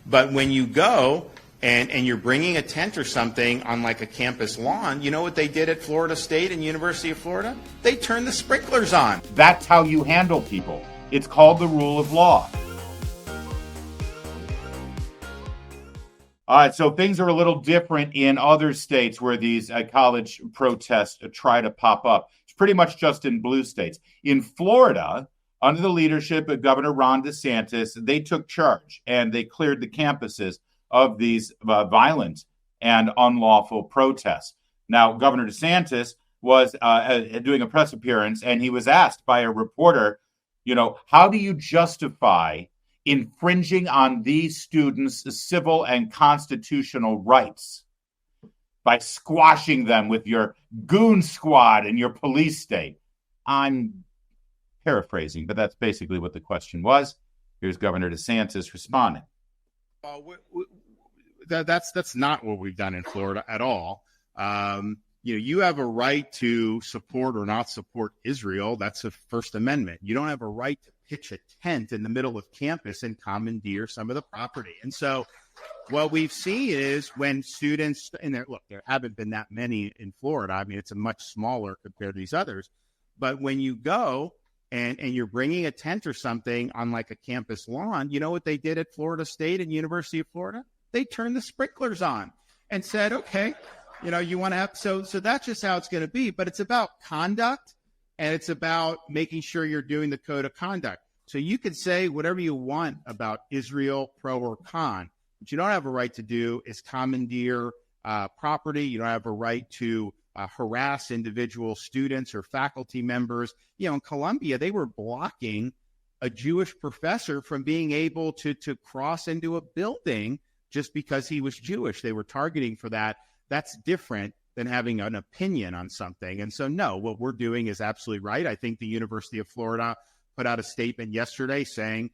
But when you go and you're bringing a tent or something on like a campus lawn, you know what they did at Florida State and University of Florida? They turned the sprinklers on. That's how you handle people. It's called the rule of law. All right, so things are a little different in other states where these college protests try to pop up. It's pretty much just in blue states. In Florida, under the leadership of Governor Ron DeSantis, they took charge and they cleared the campuses of these violent and unlawful protests. Now, Governor DeSantis was doing a press appearance, and he was asked by a reporter, how do you justify infringing on these students' civil and constitutional rights by squashing them with your goon squad and your police state? I'm paraphrasing, but that's basically what the question was. Here's Governor DeSantis responding. That's not what we've done in Florida at all. You have a right to support or not support Israel. That's a First Amendment. You don't have a right to pitch a tent in the middle of campus and commandeer some of the property. And so what we've seen is when students, and there haven't been that many in Florida. I mean, it's a much smaller compared to these others. But when you go and you're bringing a tent or something on like a campus lawn, you know what they did at Florida State and University of Florida? They turned the sprinklers on and said, okay, you want to have, so that's just how it's going to be. But it's about conduct, and it's about making sure you're doing the code of conduct. So you could say whatever you want about Israel, pro or con. What you don't have a right to do is commandeer property. You don't have a right to harass individual students or faculty members. In Columbia, they were blocking a Jewish professor from being able to cross into a building just because he was Jewish. They were targeting for that. That's different than having an opinion on something. And so, no, what we're doing is absolutely right. I think the University of Florida put out a statement yesterday saying,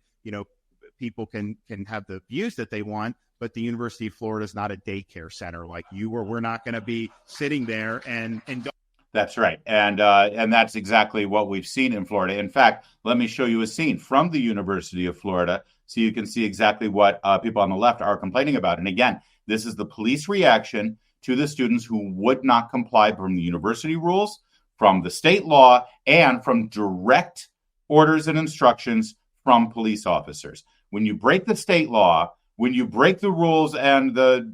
people can have the views that they want, but the University of Florida is not a daycare center like you or we're not going to be sitting there and That's right. And that's exactly what we've seen in Florida. In fact, let me show you a scene from the University of Florida so you can see exactly what people on the left are complaining about. And again, this is the police reaction to the students who would not comply from the university rules, from the state law, and from direct orders and instructions from police officers. When you break the state law, when you break the rules and the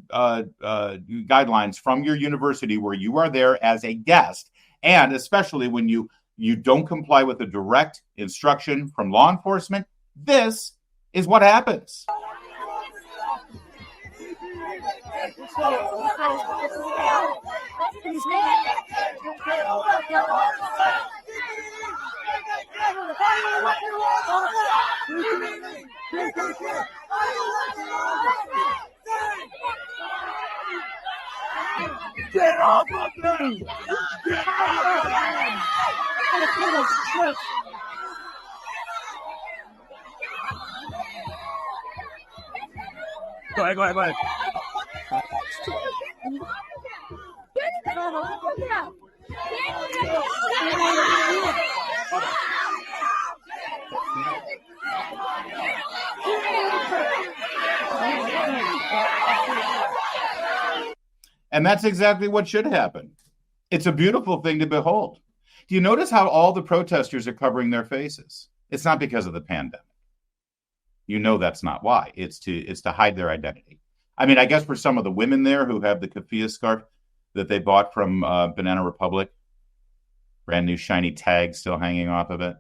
guidelines from your university where you are there as a guest, and especially when you don't comply with a direct instruction from law enforcement, this is what happens. Get off of me! Go ahead. And that's exactly what should happen. It's a beautiful thing to behold. Do you notice how all the protesters are covering their faces? It's not because of the pandemic. That's not why. It's to hide their identity. I mean, I guess for some of the women there who have the keffiyeh scarf that they bought from Banana Republic, brand new shiny tag still hanging off of it.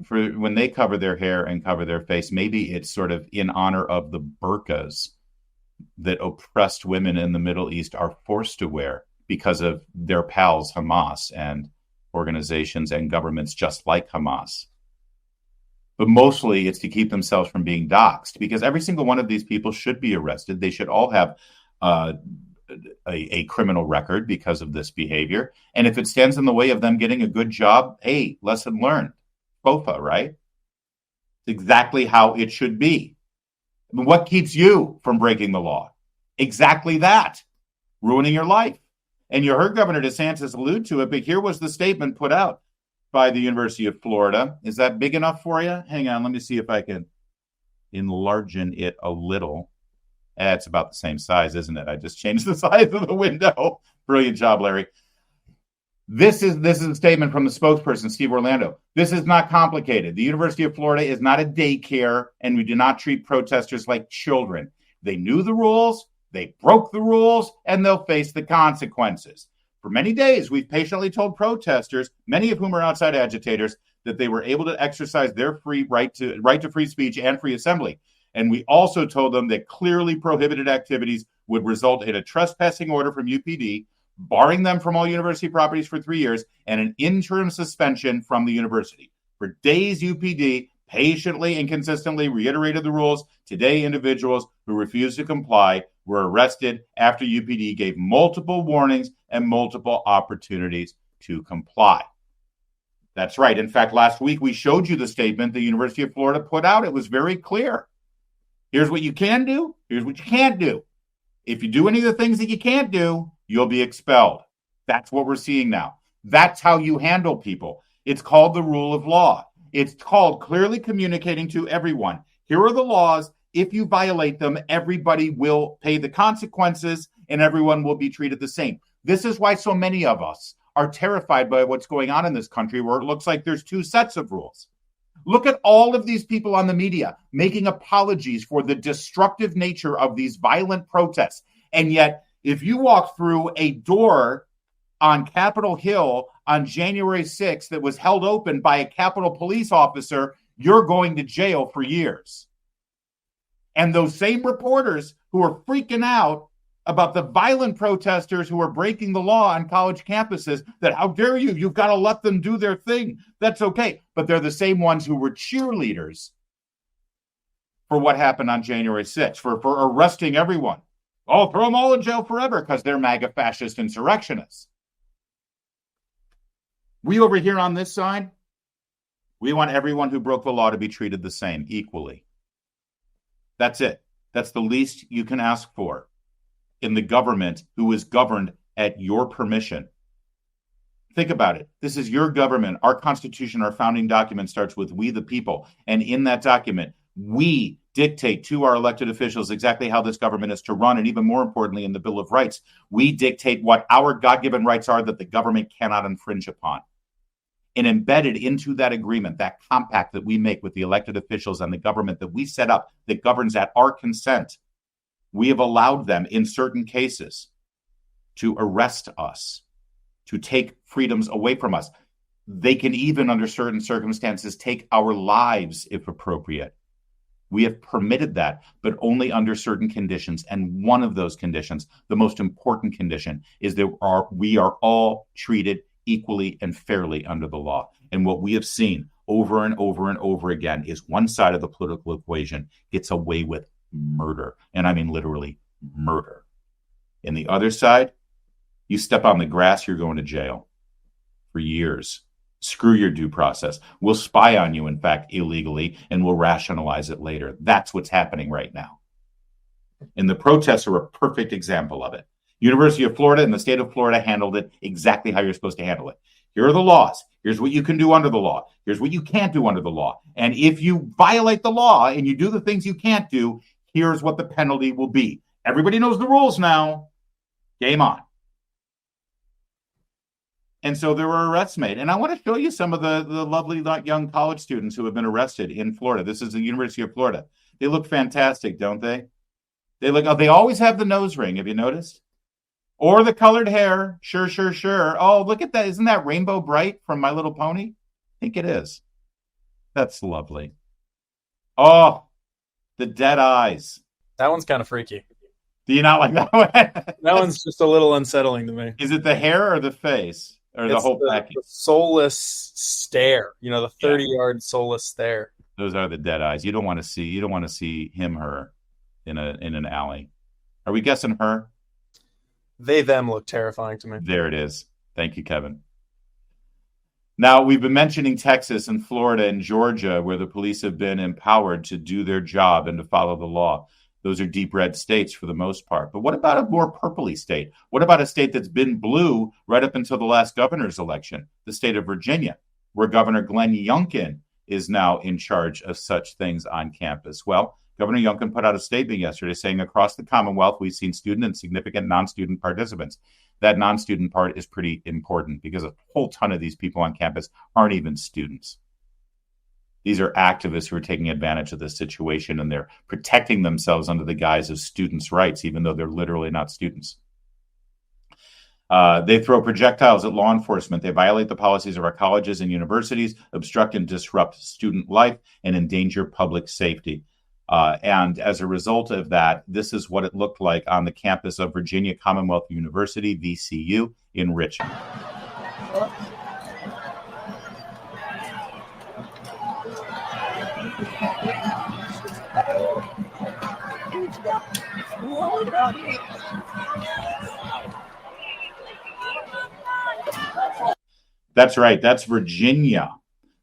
For when they cover their hair and cover their face, maybe it's sort of in honor of the burqas that oppressed women in the Middle East are forced to wear because of their pals, Hamas, and organizations and governments just like Hamas. But mostly it's to keep themselves from being doxxed, because every single one of these people should be arrested. They should all have a criminal record because of this behavior. And if it stands in the way of them getting a good job, hey, lesson learned. FOFA, right? Exactly how it should be. What keeps you from breaking the law? Exactly that. Ruining your life. And you heard Governor DeSantis allude to it, but here was the statement put out by the University of Florida. Is that big enough for you? Hang on, let me see if I can enlarging it a little. It's about the same size, isn't it? I just changed the size of the window. Brilliant job, Larry. This is a statement from the spokesperson, Steve Orlando. This is not complicated. The University of Florida is not a daycare, and we do not treat protesters like children. They knew the rules, they broke the rules, and they'll face the consequences. For many days, we've patiently told protesters, many of whom are outside agitators, that they were able to exercise their right to free speech and free assembly. And we also told them that clearly prohibited activities would result in a trespassing order from UPD, barring them from all university properties for 3 years, and an interim suspension from the university. For days, UPD patiently and consistently reiterated the rules. Today, individuals who refused to comply were arrested after UPD gave multiple warnings and multiple opportunities to comply. That's right. In fact, last week, we showed you the statement the University of Florida put out. It was very clear. Here's what you can do. Here's what you can't do. If you do any of the things that you can't do, you'll be expelled. That's what we're seeing now. That's how you handle people. It's called the rule of law. It's called clearly communicating to everyone. Here are the laws. If you violate them, everybody will pay the consequences and everyone will be treated the same. This is why so many of us are terrified by what's going on in this country, where it looks like there's two sets of rules. Look at all of these people on the media making apologies for the destructive nature of these violent protests. And yet, if you walk through a door on Capitol Hill on January 6th that was held open by a Capitol police officer, you're going to jail for years. And those same reporters who are freaking out about the violent protesters who are breaking the law on college campuses, that how dare you, you've got to let them do their thing. That's okay. But they're the same ones who were cheerleaders for what happened on January 6th, for arresting everyone. Oh, throw them all in jail forever because they're MAGA fascist insurrectionists. We over here on this side, we want everyone who broke the law to be treated the same, equally. That's it. That's the least you can ask for in the government who is governed at your permission. Think about it. This is your government. Our Constitution, our founding document starts with we the people. And in that document, we dictate to our elected officials exactly how this government is to run. And even more importantly, in the Bill of Rights, we dictate what our God-given rights are that the government cannot infringe upon. And embedded into that agreement, that compact that we make with the elected officials and the government that we set up that governs at our consent, we have allowed them in certain cases to arrest us, to take freedoms away from us. They can even, under certain circumstances, take our lives if appropriate. We have permitted that, but only under certain conditions. And one of those conditions, the most important condition, is that we are all treated equally and fairly under the law. And what we have seen over and over and over again is one side of the political equation gets away with murder. And I mean literally murder. And the other side, you step on the grass, you're going to jail for years. Screw your due process. We'll spy on you, in fact, illegally, and we'll rationalize it later. That's what's happening right now. And the protests are a perfect example of it. University of Florida and the state of Florida handled it exactly how you're supposed to handle it. Here are the laws. Here's what you can do under the law. Here's what you can't do under the law. And if you violate the law and you do the things you can't do, here's what the penalty will be. Everybody knows the rules now. Game on. And so there were arrests made. And I want to show you some of the lovely young college students who have been arrested in Florida. This is the University of Florida. They look fantastic, don't they? They always have the nose ring. Have you noticed? Or the colored hair. Sure. Oh, look at that. Isn't that Rainbow Bright from My Little Pony? I think it is. That's lovely. Oh, the dead eyes. That one's kind of freaky. Do you not like that one? That one's just a little unsettling to me. Is it the hair or the face? Or the whole package? The soulless stare. You know, the 30-yard soulless stare. Those are the dead eyes. You don't want to see him, her in an alley. Are we guessing her? They, them look terrifying to me. There it is. Thank you, Kevin. Now, we've been mentioning Texas and Florida and Georgia, where the police have been empowered to do their job and to follow the law. Those are deep red states for the most part. But what about a more purpley state? What about a state that's been blue right up until the last governor's election, the state of Virginia, where Governor Glenn Youngkin is now in charge of such things on campus? Well, Governor Youngkin put out a statement yesterday saying across the Commonwealth, we've seen student and significant non-student participants. That non-student part is pretty important because a whole ton of these people on campus aren't even students. These are activists who are taking advantage of this situation, and they're protecting themselves under the guise of students' rights, even though they're literally not students. They throw projectiles at law enforcement. They violate the policies of our colleges and universities, obstruct and disrupt student life, and endanger public safety. And as a result of that, this is what it looked like on the campus of Virginia Commonwealth University, VCU, in Richmond. That's right. That's Virginia.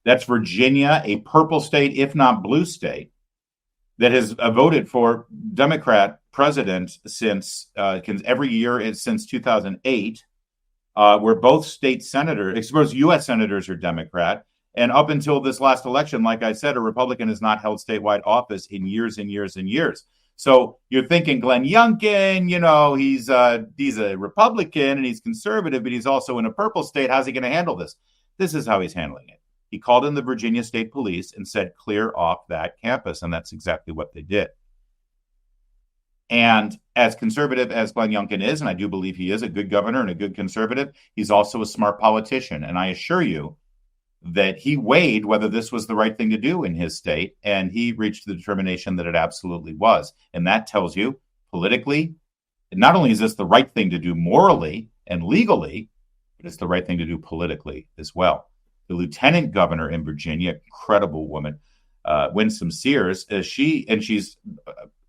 That's Virginia, a purple state, if not blue state, that has voted for Democrat president since every year since 2008, where both state senators, I suppose U.S. senators are Democrat. And up until this last election, like I said, a Republican has not held statewide office in years and years and years. So you're thinking Glenn Youngkin, he's a Republican and he's conservative, but he's also in a purple state. How's he going to handle this? This is how he's handling it. He called in the Virginia State Police and said, clear off that campus. And that's exactly what they did. And as conservative as Glenn Youngkin is, and I do believe he is a good governor and a good conservative, he's also a smart politician. And I assure you that he weighed whether this was the right thing to do in his state, and he reached the determination that it absolutely was. And that tells you politically, not only is this the right thing to do morally and legally, but it's the right thing to do politically as well. The lieutenant governor in Virginia, incredible woman, Winsome Sears, she's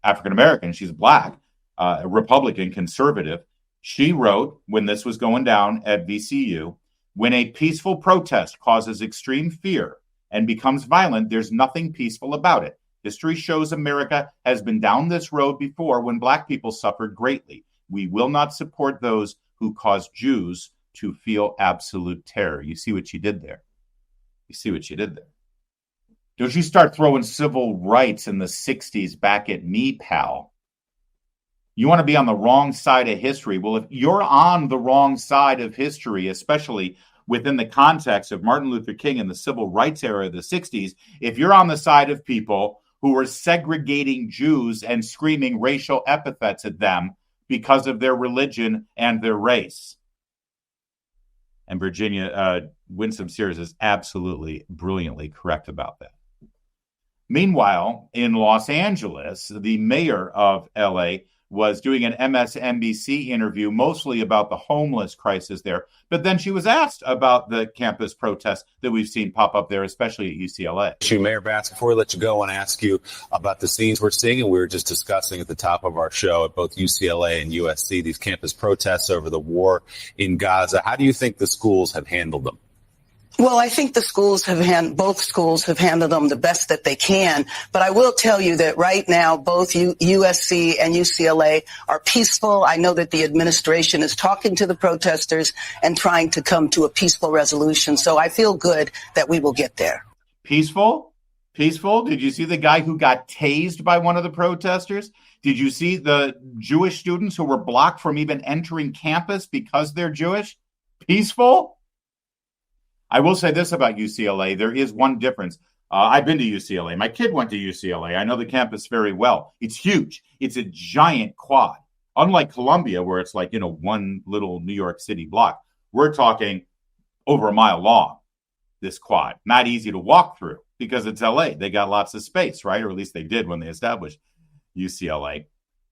African-American, she's black, a Republican conservative. She wrote, when this was going down at VCU, when a peaceful protest causes extreme fear and becomes violent, there's nothing peaceful about it. History shows America has been down this road before when Black people suffered greatly. We will not support those who cause Jews to feel absolute terror. You see what she did there? Don't you start throwing civil rights in the 60s back at me, pal. You want to be on the wrong side of history. Well, if you're on the wrong side of history, especially within the context of Martin Luther King and the civil rights era of the 60s, if you're on the side of people who were segregating Jews and screaming racial epithets at them because of their religion and their race. And Virginia, Winsome Sears is absolutely brilliantly correct about that. Meanwhile, in Los Angeles, the mayor of LA was doing an MSNBC interview mostly about the homeless crisis there. But then she was asked about the campus protests that we've seen pop up there, especially at UCLA. Mayor Batts, before we let you go, I want to ask you about the scenes we're seeing, and we were just discussing at the top of our show at both UCLA and USC, these campus protests over the war in Gaza. How do you think the schools have handled them? Well, I think both schools have handled them the best that they can. But I will tell you that right now, both USC and UCLA are peaceful. I know that the administration is talking to the protesters and trying to come to a peaceful resolution. So I feel good that we will get there. Peaceful? Did you see the guy who got tased by one of the protesters? Did you see the Jewish students who were blocked from even entering campus because they're Jewish? Peaceful? I will say this about UCLA. There is one difference. I've been to UCLA. My kid went to UCLA. I know the campus very well. It's huge. It's a giant quad. Unlike Columbia, where it's like, one little New York City block. We're talking over a mile long, this quad. Not easy to walk through because it's LA. They got lots of space, right? Or at least they did when they established UCLA.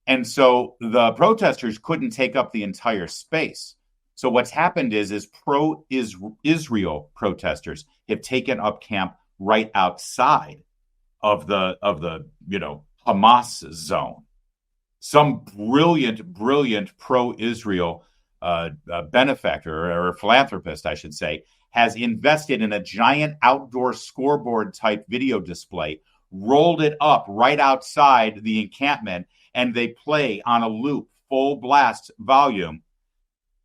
And so the protesters couldn't take up the entire space. So what's happened is pro-Israel protesters have taken up camp right outside of the Hamas zone. Some brilliant pro-Israel benefactor or philanthropist, I should say, has invested in a giant outdoor scoreboard type video display, rolled it up right outside the encampment, and they play on a loop, full blast volume,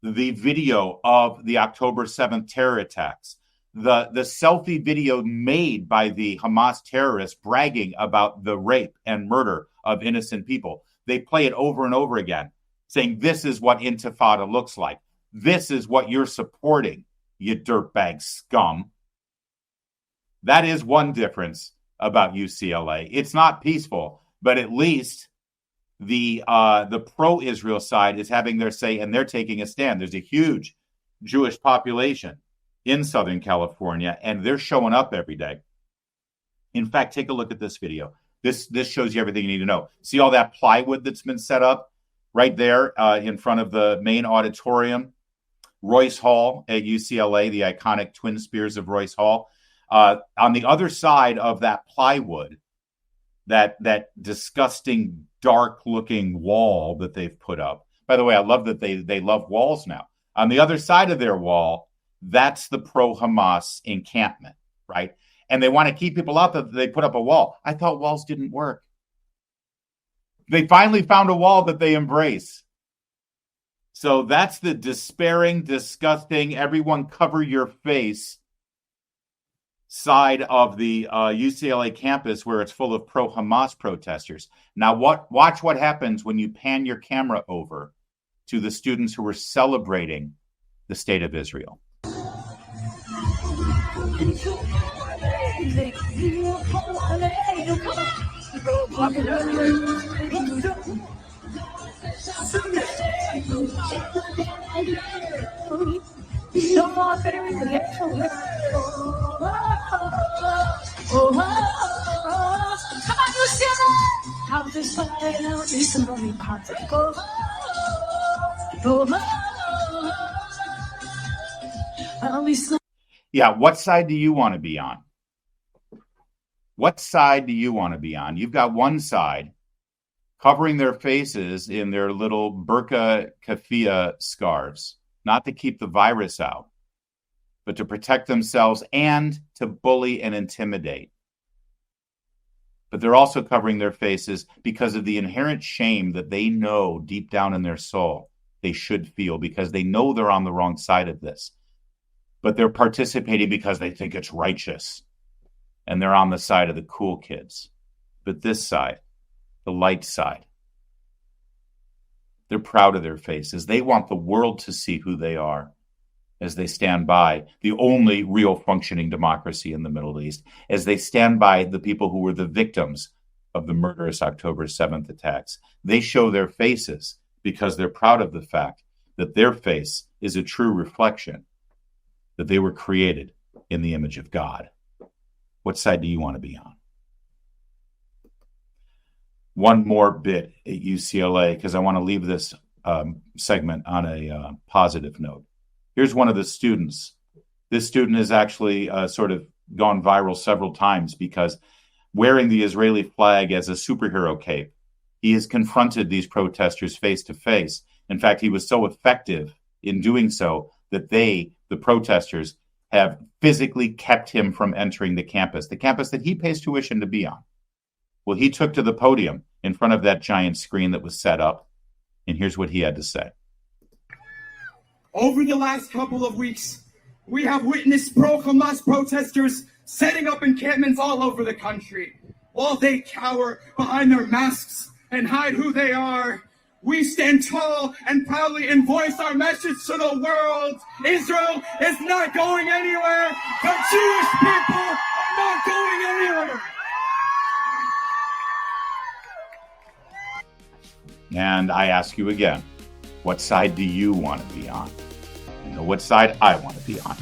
the video of the October 7th terror attacks, the selfie video made by the Hamas terrorists bragging about the rape and murder of innocent people. They play it over and over again, saying this is what Intifada looks like. This is what you're supporting, you dirtbag scum. That is one difference about UCLA. It's not peaceful, but at least the pro-Israel side is having their say, and they're taking a stand. There's a huge Jewish population in Southern California, and they're showing up every day. In fact, take a look at this video. This shows you everything you need to know. See all that plywood that's been set up right there in front of the main auditorium, Royce Hall at UCLA, the iconic twin spires of Royce Hall. On the other side of that plywood, that disgusting, dark-looking wall that they've put up. By the way, I love that they love walls now. On the other side of their wall, that's the pro-Hamas encampment, right? And they want to keep people out that they put up a wall. I thought walls didn't work. They finally found a wall that they embrace. So that's the despairing, disgusting, everyone cover your face side of the UCLA campus where it's full of pro-Hamas protesters. Now, watch what happens when you pan your camera over to the students who were celebrating the state of Israel. Yeah, what side do you want to be on? What side do you want to be on? You've got one side covering their faces in their little burqa keffiyeh scarves, not to keep the virus out, but to protect themselves and to bully and intimidate. But they're also covering their faces because of the inherent shame that they know deep down in their soul they should feel, because they know they're on the wrong side of this. But they're participating because they think it's righteous. And they're on the side of the cool kids. But this side, the light side, they're proud of their faces. They want the world to see who they are as they stand by the only real functioning democracy in the Middle East, as they stand by the people who were the victims of the murderous October 7th attacks. They show their faces because they're proud of the fact that their face is a true reflection that they were created in the image of God. What side do you want to be on? One more bit at UCLA, because I want to leave this segment on a positive note. Here's one of the students. This student has actually sort of gone viral several times because wearing the Israeli flag as a superhero cape, he has confronted these protesters face to face. In fact, he was so effective in doing so that the protesters, have physically kept him from entering the campus that he pays tuition to be on. Well, he took to the podium in front of that giant screen that was set up, and here's what he had to say. Over the last couple of weeks, we have witnessed pro-Hamas protesters setting up encampments all over the country. While they cower behind their masks and hide who they are, we stand tall and proudly and voice our message to the world. Israel is not going anywhere. The Jewish people are not going anywhere. And I ask you again, what side do you want to be on? You know what side I want to be on.